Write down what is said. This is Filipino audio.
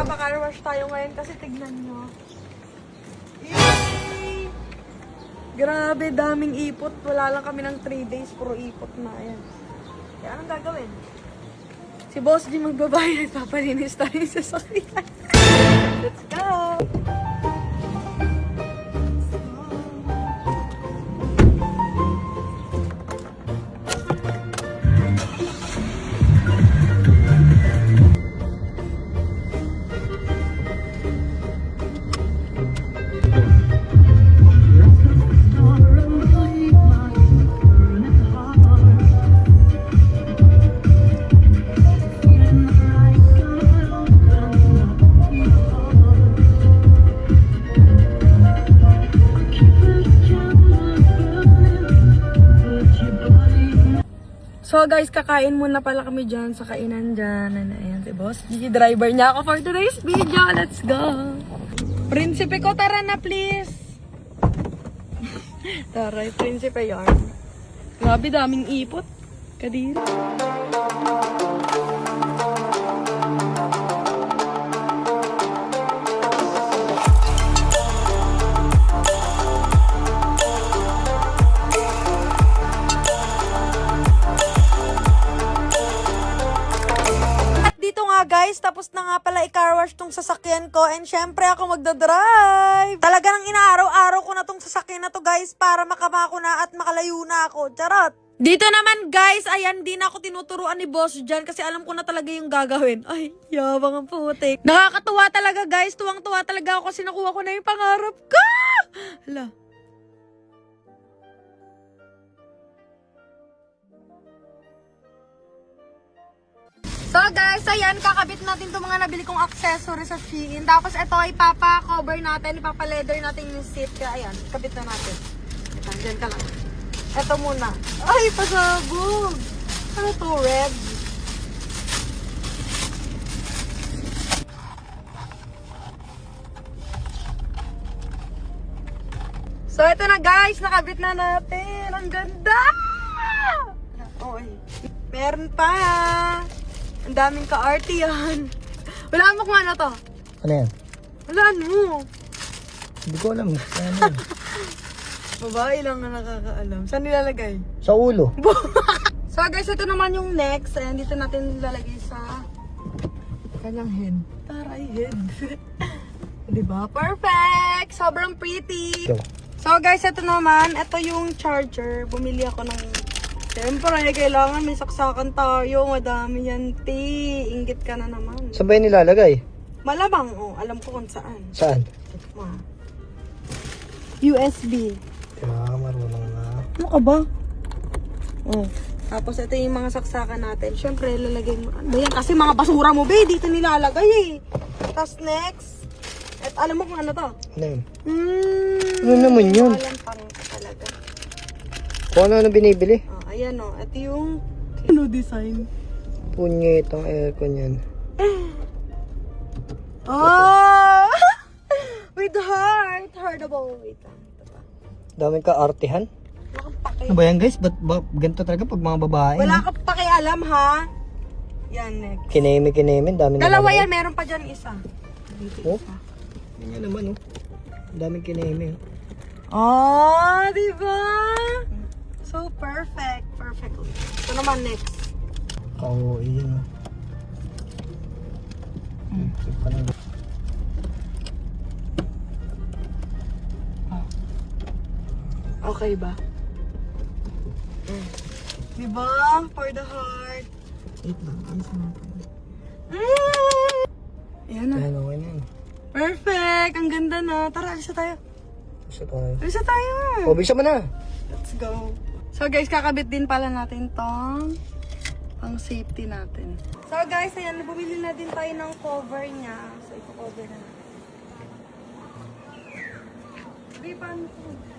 Magpapa-car wash tayo ngayon kasi tignan nyo. Yay! Grabe, daming ipot. Wala lang kami ng 3 days, puro ipot na. Ayan. Kaya anong gagawin? Si Boss G magbabayad, papalinis tayo sa sasakyan. Let's go! So guys, kakain muna pala kami dyan sa kainan dyan. Ayan si Boss G, driver niya ako for today's video. Let's go! Prinsipe ko, tara na please! Tara, prinsipe yarn. Grabe, daming ipot. Kadiri. Guys, tapos na nga pala i-car wash tong sasakyan ko and syempre ako magdadrive. Talaga nang inaaraw-araw ko na tong sasakyan na to guys para makabako na at makalayo na ako. Charot! Dito naman guys, ayan din ako tinuturuan ni Boss dyan kasi alam ko na talaga yung gagawin. Ay, yabang ang putik. Nakakatuwa talaga guys, tuwang-tuwa talaga ako kasi nakuha ko na yung pangarap ko. Hala. So guys, ayan, kakabit natin itong mga nabili kong accessories sa Shein. Tapos ito, ipapa-cover natin, ipapa-leather natin yung seat. Kaya ayan, kabit na natin. Ayan, dyan ka lang. Ito muna. Ay, pasabog! Ano to, red? So ito na guys, nakabit na natin. Ang ganda! Oy, meron pa! Ang daming ka-arty yan. Walaan mo kung ano to. Ano yan? Walaan mo. Hindi ko alam. Ano yan? Babae lang na nakakaalam. Saan nilalagay? Sa ulo. So guys, ito naman yung next. Ayan, dito natin nilalagay sa kanyang head. Taray, head. Diba? Perfect! Sobrang pretty. Go. So guys, ito naman. Ito yung charger. Bumili ako ng... Siyempre, kailangan may saksakan tayo. Madami yan, ti. Inggit ka na naman. Saan ba yung nilalagay? Malamang, oh. Alam ko kung saan. Saan? Check mo. USB. Marunong na. Ano ka ba? Oh. Tapos, ito yung mga saksakan natin. Siyempre, lalagay mo. Ano yan? Kasi mga basura mo, be. Dito nilalagay, eh. Tapos, next. At alam mo kung ano to? Ano yun? Ano naman yun? Alam pa rin talaga. Kung ano binibili? Ayan o, ito yung ano design. Punyet ang aircon yan. Oh! With heart. Heartable. Wait lang. Ito pa. Daming ka-artihan. Wala kang paki. Ano ba yan guys? Ba't ganito talaga pag mga babae? Wala kang pakialam ha. Yan, next. Kineme. Dami Dalawa yan, meron pa dyan isa. Oh? Yan naman oh. Daming kineme. Oh, diba? So perfect. Perfectly. Ito naman next. Oo, iyan Okay ba? Diba? For the heart. Wait lang, ayos na. Ayan na. Ayan, okay na yan. Perfect! Ang ganda na. Tara, alisa tayo. Gusto tayo. Alisa tayo! O, bisa mo na. Let's go. So guys, kakabit din pala natin tong pang safety natin. So guys, ayan, bumili na din tayo ng cover niya. So, ito cover na natin. Okay, paano ito?